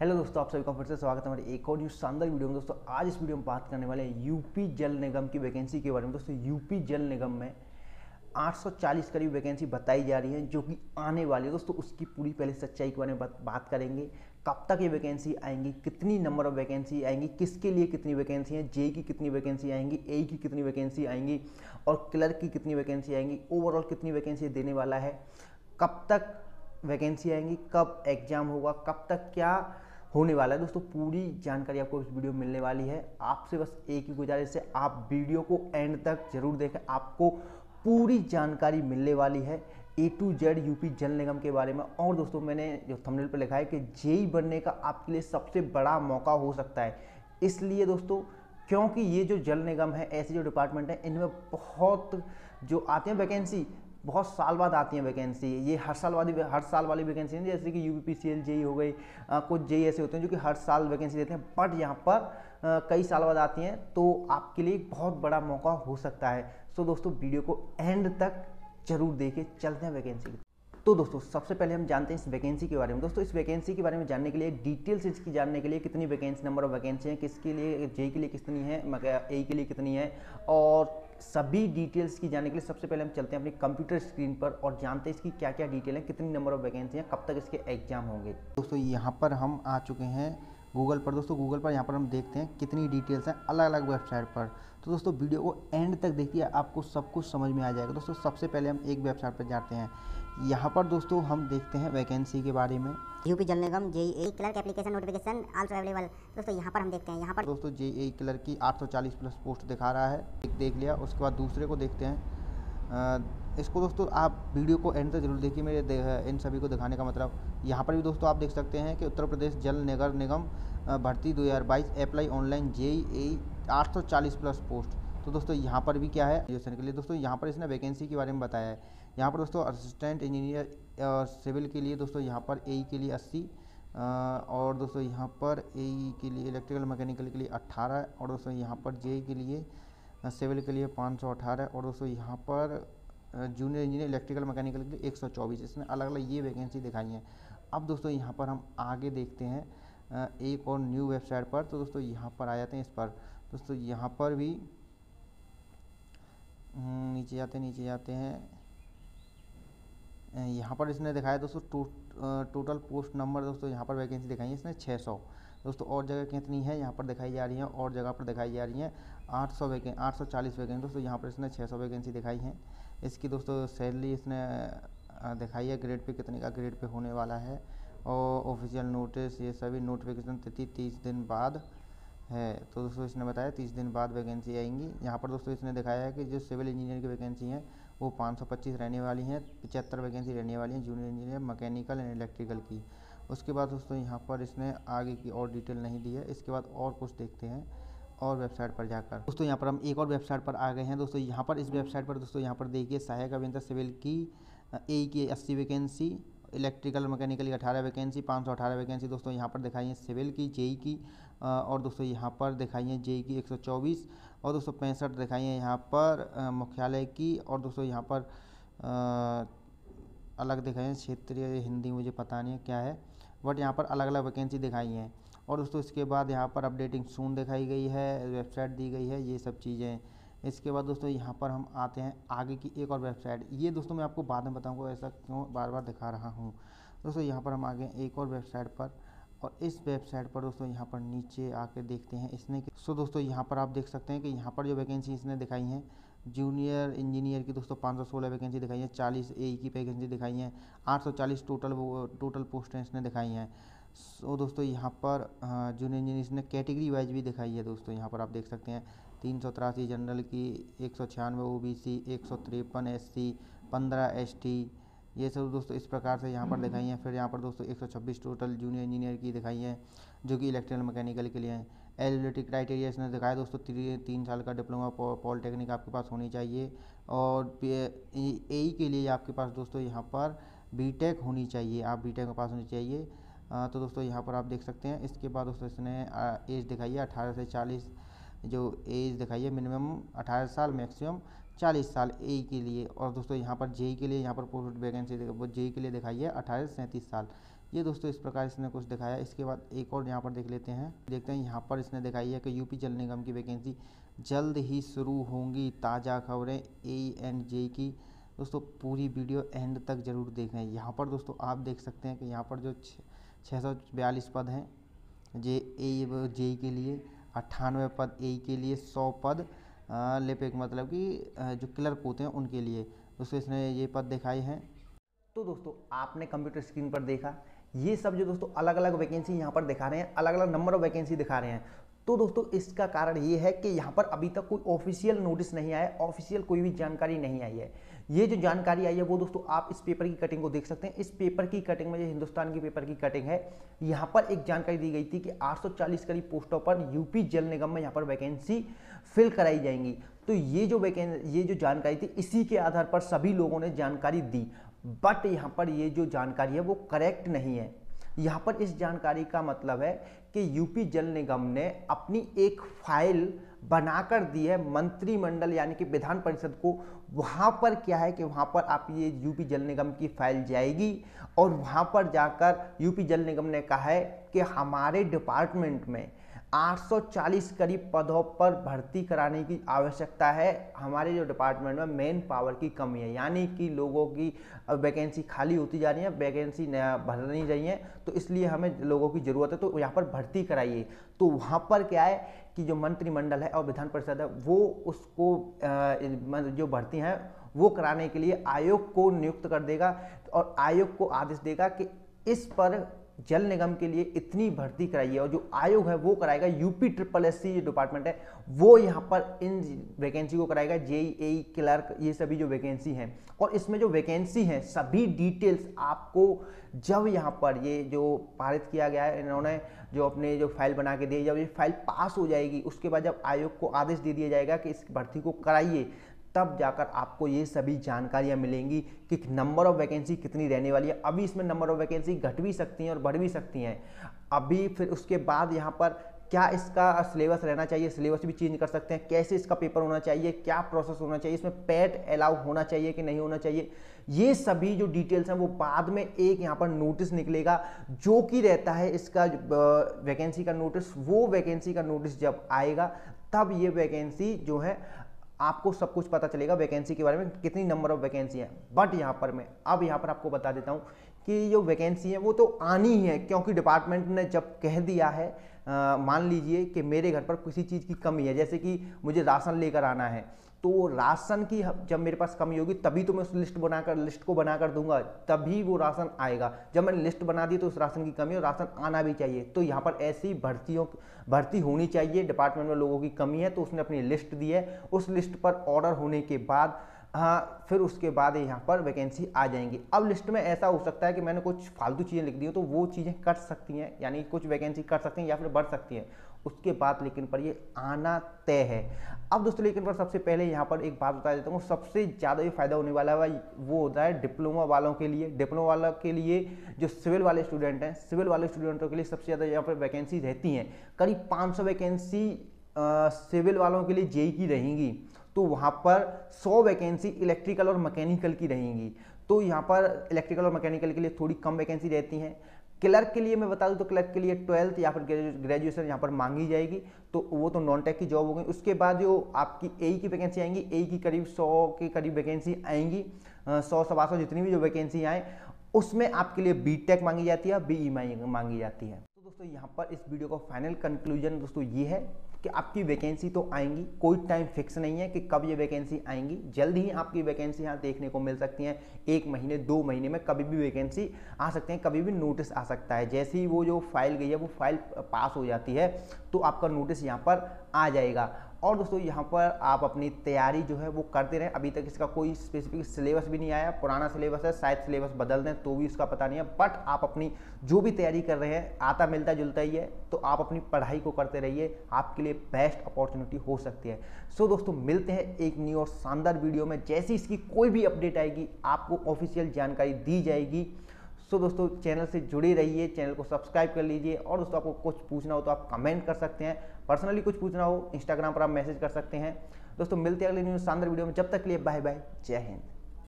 Hello दोस्तों, आप सभी का फिर से स्वागत है हमारे एक और न्यू शानदार वीडियो में। दोस्तों आज इस वीडियो में बात करने वाले हैं यूपी जल निगम की वैकेंसी के बारे में। दोस्तों यूपी जल निगम में 840 करीब वैकेंसी बताई जा रही है जो कि आने वाली है। दोस्तों उसकी पूरी पहले सच्चाई के बारे में बात करेंगे। कब तक ये वैकेंसी आएंगी, कितनी नंबर ऑफ वैकेंसी आएंगी, किसके लिए कितनी वैकेंसी है, जे की कितनी वैकेंसी आएंगी, ए की कितनी वैकेंसी आएंगी और क्लर्क की कितनी वैकेंसी आएंगी, ओवरऑल कितनी वैकेंसी देने वाला है, कब तक वैकेंसी आएंगी, कब एग्जाम होगा, कब तक क्या होने वाला है। दोस्तों पूरी जानकारी आपको इस वीडियो में मिलने वाली है। आपसे बस एक ही गुजारिश है, आप वीडियो को एंड तक जरूर देखें, आपको पूरी जानकारी मिलने वाली है ए टू जेड यूपी जल निगम के बारे में। और दोस्तों मैंने जो थंबनेल पर लिखा है कि जेई बनने का आपके लिए सबसे बड़ा मौका हो सकता है, इसलिए दोस्तों क्योंकि ये जो जल निगम है, ऐसे जो डिपार्टमेंट है, इनमें बहुत जो आते हैं वैकेंसी, बहुत साल बाद आती हैं वैकेंसी। ये हर साल वाली वैकेंसी नहीं, जैसे कि यूपीपीसीएल जेई हो गई, कुछ जेई ऐसे होते हैं जो कि हर साल वैकेंसी देते हैं, बट यहाँ पर कई साल बाद आती हैं, तो आपके लिए एक बहुत बड़ा मौका हो सकता है। सो दोस्तों वीडियो को एंड तक जरूर देखिए। चलते हैं वैकेंसी की। तो दोस्तों सबसे पहले हम जानते हैं इस वैकेंसी के बारे में। दोस्तों इस वैकेंसी के बारे में जानने के लिए, डिटेल्स इसकी जानने के लिए, कितनी वैकेंसी, नंबर ऑफ वैकेंसी है, किसके लिए, जे के लिए कितनी है, ए के लिए कितनी है, और सभी डिटेल्स की जानने के लिए सबसे पहले हम चलते हैं अपनी कंप्यूटर स्क्रीन पर और जानते हैं इसकी क्या क्या डिटेल है, कितनी नंबर ऑफ वैकेंसी है, कब तक इसके एग्जाम होंगे। दोस्तों यहाँ पर हम आ चुके हैं गूगल पर। दोस्तों गूगल पर यहाँ पर हम देखते हैं कितनी डिटेल्स हैं अलग अलग वेबसाइट पर। तो दोस्तों वीडियो को एंड तक देखिए, आपको सब कुछ समझ में आ जाएगा। दोस्तों सबसे पहले हम एक वेबसाइट पर जाते हैं। यहाँ पर दोस्तों हम देखते हैं वैकेंसी के बारे में। UP Jal Nigam JEE clerk application notification also available. दोस्तों यहाँ पर हम देखते हैं, यहाँ पर दोस्तों जेईई क्लर्क की 840 प्लस पोस्ट दिखा रहा है, एक देख लिया। उसके बाद दूसरे को देखते हैं। इसको दोस्तों आप वीडियो को एंड तक जरूर देखिए, मेरे इन सभी को दिखाने का मतलब। यहाँ पर भी दोस्तों आप देख सकते हैं कि उत्तर प्रदेश जल नगर निगम भर्ती 2022 apply online JEE 840 plus post. तो दोस्तों यहाँ पर भी क्या है ग्रेजुएशन के लिए। दोस्तों यहाँ पर इसने वैकेंसी के बारे में बताया है। यहाँ पर दोस्तों असिस्टेंट इंजीनियर और सिविल के लिए दोस्तों यहाँ पर ए के लिए 80, और दोस्तों यहाँ पर ए के लिए इलेक्ट्रिकल मैकेनिकल के लिए 18, और दोस्तों यहाँ पर जे के लिए सिविल के लिए 518, और दोस्तों यहाँ पर जूनियर इंजीनियर इलेक्ट्रिकल मैकेनिकल के लिए 124। इसने अलग अलग ये वैकेंसी दिखाई हैं। अब दोस्तों यहाँ पर हम आगे देखते हैं एक और न्यू वेबसाइट पर। तो दोस्तों यहाँ पर आ जाते हैं इस पर। दोस्तों यहाँ पर भी नीचे जाते हैं। यहाँ पर इसने दिखाया दोस्तों टोटल पोस्ट नंबर। दोस्तों यहाँ पर वैकेंसी दिखाई है इसने 600। दोस्तों और जगह कितनी है यहाँ पर दिखाई जा रही है, और जगह पर दिखाई जा रही है 840 वैकेंसी। दोस्तों यहाँ पर इसने 600 वैकेंसी दिखाई है। इसकी दोस्तों सैलरी इसने दिखाई है, ग्रेड पे कितने का ग्रेड पे होने वाला है, और ऑफिशियल नोटिस, ये सभी नोटिफिकेशन तिथि 30 दिन बाद है। तो दोस्तों इसने बताया 30 दिन बाद वैकेंसी आएंगी। यहाँ पर दोस्तों इसने दिखाया है कि जो सिविल इंजीनियर की वैकेंसी हैं वो 525 रहने वाली हैं, 75 वैकेंसी रहने वाली हैं junior engineer mechanical and electrical की। उसके बाद दोस्तों यहाँ पर इसने आगे की और डिटेल नहीं दी है। इसके बाद और कुछ देखते हैं और वेबसाइट पर जाकर। दोस्तों यहाँ पर हम एक और वेबसाइट पर आ गए हैं। दोस्तों यहाँ पर इस वेबसाइट पर दोस्तों यहाँ पर देखिए सहायक अभियंता सिविल की ए की 80 वैकेंसी, इलेक्ट्रिकल मैकेनिकल की 18 वैकेंसी, 518 वैकेंसी दोस्तों यहाँ पर दिखाई है सिविल की, जेई की, और दोस्तों यहाँ पर दिखाई है जेई की 124, और दोस्तों 65 दिखाई है यहाँ पर मुख्यालय की, और दोस्तों यहाँ पर अलग दिखाई है क्षेत्रीय हिंदी, मुझे पता नहीं है क्या है, बट यहाँ पर अलग अलग वैकेंसी दिखाई हैं। और दोस्तों इसके बाद यहाँ पर अपडेटिंग सून दिखाई गई है, वेबसाइट दी गई है, ये सब चीज़ें। इसके बाद दोस्तों यहाँ पर हम आते हैं आगे की एक और वेबसाइट। ये दोस्तों मैं आपको बाद में बताऊँगा ऐसा क्यों बार बार दिखा रहा हूँ। दोस्तों यहाँ पर हम आ गए एक और वेबसाइट पर, और इस वेबसाइट पर दोस्तों यहाँ पर नीचे आके देखते हैं इसने। सो दोस्तों यहाँ पर आप देख सकते हैं कि यहाँ पर जो वैकेंसी इसने दिखाई हैं जूनियर इंजीनियर की दोस्तों 516 वैकेंसी दिखाई है, 40 ए की वैकेंसी दिखाई हैं, 840 टोटल पोस्टें इसने दिखाई हैं। सो दोस्तों यहाँ पर जूनियर इंजीनियर इसने कैटेगरी वाइज भी दिखाई है। दोस्तों यहाँ पर आप देख सकते हैं 383 जनरल की, 196 ओबीसी, 153 एससी, 15 एसटी, ये सब दोस्तों इस प्रकार से यहाँ पर दिखाई हैं। फिर यहाँ पर दोस्तों 126 टोटल जूनियर इंजीनियर की दिखाई हैं जो कि इलेक्ट्रिकल मैकेनिकल के लिए हैं। एलिजिबिलिटी क्राइटेरिया इसने दिखाया दोस्तों 3 साल का डिप्लोमा पॉलिटेक्निक आपके पास होनी चाहिए, और ए के लिए आपके पास दोस्तों यहाँ पर बीटेक होनी चाहिए, आप बीटेक के पास होनी चाहिए। तो दोस्तों यहाँ पर आप देख सकते हैं। इसके बाद दोस्तों इसने एज दिखाई है 18 से 40, जो एज दिखाई है मिनिमम 18 साल, मैक्सिमम 40 साल ए के लिए। और दोस्तों यहाँ पर जेई के लिए यहाँ पर पोस्ट वैकेंसी जेई के लिए दिखाई है 18 से 37 साल। ये दोस्तों इस प्रकार इसने कुछ दिखाया। इसके बाद एक और यहाँ पर देख लेते हैं, देखते हैं यहाँ पर इसने दिखाई है कि यूपी जल निगम की वैकेंसी जल्द ही शुरू होंगी, ताज़ा खबरें ANJ की। दोस्तों पूरी वीडियो एंड तक ज़रूर देखें। यहाँ पर दोस्तों आप देख सकते हैं कि यहाँ पर जो 642 पद हैं JEI के लिए, 98 पद AE के लिए, 100 पद लिपिक मतलब कि जो क्लर्क होते हैं उनके लिए। दोस्तों इसने ये पद दिखाए हैं। तो दोस्तों आपने कंप्यूटर स्क्रीन पर देखा, ये सब जो दोस्तों अलग अलग वैकेंसी यहाँ पर दिखा रहे हैं, अलग अलग नंबर ऑफ वैकेंसी दिखा रहे हैं। तो दोस्तों इसका कारण ये है कि यहाँ पर अभी तक कोई ऑफिशियल नोटिस नहीं आया, ऑफिशियल कोई भी जानकारी नहीं आई है। ये जो जानकारी आई है वो दोस्तों आप इस पेपर की कटिंग को देख सकते हैं। इस पेपर की कटिंग में, जो हिंदुस्तान की पेपर की कटिंग है, यहाँ पर एक जानकारी दी गई थी कि 840 करीब पोस्टों पर यूपी जल निगम में यहाँ पर वैकेंसी फिल कराई जाएंगी। तो ये जो जानकारी थी, इसी के आधार पर सभी लोगों ने जानकारी दी। बट यहाँ पर ये जो जानकारी है वो करेक्ट नहीं है। यहाँ पर इस जानकारी का मतलब है कि यूपी जल निगम ने अपनी एक फाइल बनाकर दी है मंत्रिमंडल यानी कि विधान परिषद को। वहाँ पर क्या है कि वहाँ पर आप ये यूपी जल निगम की फाइल जाएगी और वहाँ पर जाकर यूपी जल निगम ने कहा है कि हमारे डिपार्टमेंट में 840 करीब पदों पर भर्ती कराने की आवश्यकता है। हमारे जो डिपार्टमेंट में मेन पावर की कमी है, यानी कि लोगों की वैकेंसी खाली होती जा रही है, वैकेंसी नया भर नहीं रही है, तो इसलिए हमें लोगों की ज़रूरत है, तो यहाँ पर भर्ती कराइए। तो वहाँ पर क्या है कि जो मंत्रिमंडल है और विधान परिषद है वो उसको जो भर्ती हैं वो कराने के लिए आयोग को नियुक्त कर देगा और आयोग को आदेश देगा कि इस पर जल निगम के लिए इतनी भर्ती कराइए। और जो आयोग है वो कराएगा, यूपी SSSC जो डिपार्टमेंट है वो यहाँ पर इन वैकेंसी को कराएगा, JEI क्लर्क, ये सभी जो वैकेंसी हैं। और इसमें जो वैकेंसी हैं सभी डिटेल्स आपको जब यहाँ पर ये जो पारित किया गया है, इन्होंने जो अपने जो फाइल बना के दी, जब ये फाइल पास हो जाएगी उसके बाद जब आयोग को आदेश दे दिया जाएगा कि इस भर्ती को कराइए, तब जाकर आपको ये सभी जानकारियां मिलेंगी कि नंबर ऑफ वैकेंसी कितनी रहने वाली है। अभी इसमें नंबर ऑफ वैकेंसी घट भी सकती हैं और बढ़ भी सकती हैं अभी। फिर उसके बाद यहाँ पर क्या इसका सिलेबस रहना चाहिए, सिलेबस भी चेंज कर सकते हैं, कैसे इसका पेपर होना चाहिए, क्या प्रोसेस होना चाहिए, इसमें पैट अलाउ होना चाहिए कि नहीं होना चाहिए, ये सभी जो डिटेल्स हैं वो बाद में एक यहाँ पर नोटिस निकलेगा जो कि रहता है इसका वैकेंसी का नोटिस। वो वैकेंसी का नोटिस जब आएगा तब ये वैकेंसी जो है आपको सब कुछ पता चलेगा वैकेंसी के बारे में, कितनी नंबर ऑफ वैकेंसी है। बट यहाँ पर मैं यहाँ पर आपको बता देता हूँ कि जो वैकेंसी है वो तो आनी ही है, क्योंकि डिपार्टमेंट ने जब कह दिया है, मान लीजिए कि मेरे घर पर किसी चीज़ की कमी है, जैसे कि मुझे राशन लेकर आना है, तो राशन की जब मेरे पास कमी होगी तभी तो मैं उस लिस्ट को बनाकर दूंगा, तभी वो राशन आएगा। जब मैंने लिस्ट बना दी तो उस राशन की कमी और राशन आना भी चाहिए। तो यहाँ पर ऐसी भर्ती होनी चाहिए। डिपार्टमेंट में लोगों की कमी है तो उसने अपनी लिस्ट दी है, उस लिस्ट पर ऑर्डर होने के बाद फिर उसके बाद यहाँ पर वैकेंसी आ जाएंगी। अब लिस्ट में ऐसा हो सकता है कि मैंने कुछ फालतू चीज़ें लिख दी हो तो वो चीज़ें कट सकती हैं, यानी कुछ वैकेंसी कट सकती हैं या फिर बढ़ सकती हैं उसके बाद, लेकिन पर ये आना तय है। अब दोस्तों लेकिन पर सबसे पहले यहाँ पर एक बात बता देता हूँ, सबसे ज़्यादा ये फायदा होने वाला है वो होता है डिप्लोमा वालों के लिए। डिप्लोमा वालों के लिए जो सिविल वाले स्टूडेंट हैं, सिविल वाले स्टूडेंटों के लिए सबसे ज़्यादा यहाँ पर वैकेंसी रहती हैं। करीब 500 वैकेंसी सिविल वालों के लिए JEI की रहेंगी, तो वहाँ पर 100 वैकेंसी इलेक्ट्रिकल और मैकेनिकल की रहेंगी। तो यहाँ पर इलेक्ट्रिकल और मैकेनिकल के लिए थोड़ी कम वैकेंसी रहती हैं। क्लर्क के लिए मैं बता दूं तो क्लर्क के लिए 12th या फिर ग्रेजुएशन यहाँ पर मांगी जाएगी, तो वो तो नॉन टेक की जॉब हो गई। उसके बाद जो आपकी AE की वैकेंसी आएंगी, AE की करीब 100 के करीब वैकेंसी आएंगी, 100-125 जितनी भी जो वैकेंसी आए उसमें आपके लिए BTech मांगी जाती है, BE मांगी जाती है। तो दोस्तों यहाँ पर इस वीडियो का फाइनल कंक्लूजन दोस्तों ये है कि आपकी वैकेंसी तो आएंगी, कोई टाइम फिक्स नहीं है कि कब ये वैकेंसी आएंगी। जल्द ही आपकी वैकेंसी यहाँ देखने को मिल सकती हैं, 1 महीने 2 महीने में कभी भी वैकेंसी आ सकते हैं, कभी भी नोटिस आ सकता है। जैसे ही वो जो फाइल गई है वो फाइल पास हो जाती है तो आपका नोटिस यहाँ पर आ जाएगा। और दोस्तों यहाँ पर आप अपनी तैयारी जो है वो करते रहें। अभी तक इसका कोई स्पेसिफिक सिलेबस भी नहीं आया, पुराना सिलेबस है, शायद सिलेबस बदल दें तो भी इसका पता नहीं है। बट आप अपनी जो भी तैयारी कर रहे हैं, आता मिलता जुलता ही है, तो आप अपनी पढ़ाई को करते रहिए, आपके लिए बेस्ट अपॉर्चुनिटी हो सकती है। सो दोस्तों मिलते हैं एक न्यू और शानदार वीडियो में। जैसे इसकी कोई भी अपडेट आएगी आपको ऑफिशियल जानकारी दी जाएगी। सो दोस्तों चैनल से जुड़े रहिए, चैनल को सब्सक्राइब कर लीजिए। और दोस्तों आपको कुछ पूछना हो तो आप कमेंट कर सकते हैं, पर्सनली कुछ पूछना हो इंस्टाग्राम पर आप मैसेज कर सकते हैं। दोस्तों मिलते हैं अगले न्यू शानदार वीडियो में, जब तक के लिए बाय बाय, जय हिंद।